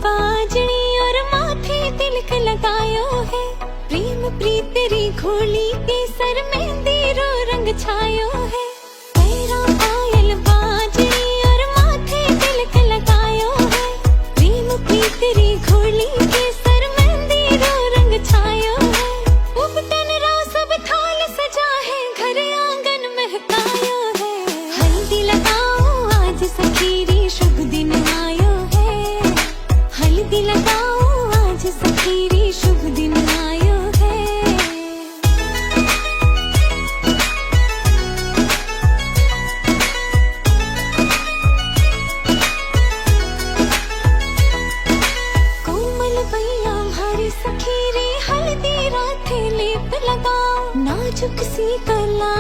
बाजनी और माथे तिलक लगायो है। प्रेम प्रीत री घोली के सर मेहंदी रो रंग छायो है। पैरों पायल बाजनी और माथे तिलक लगायो है। प्रेम प्रीत री घोली के सर मेहंदी रो रंग छायो है। उपटन रो सब थाल सजा है, घर आंगन महकायो है। हल्दी लगाओ आज सखीरी शुभ दिन आयो है। हल्दी लगाओ आज सखीरी शुभ दिन आयो है। कोमल भैया हमारी सखीरी हल्दी राथे लेप लगाओ। नाजुक सी कला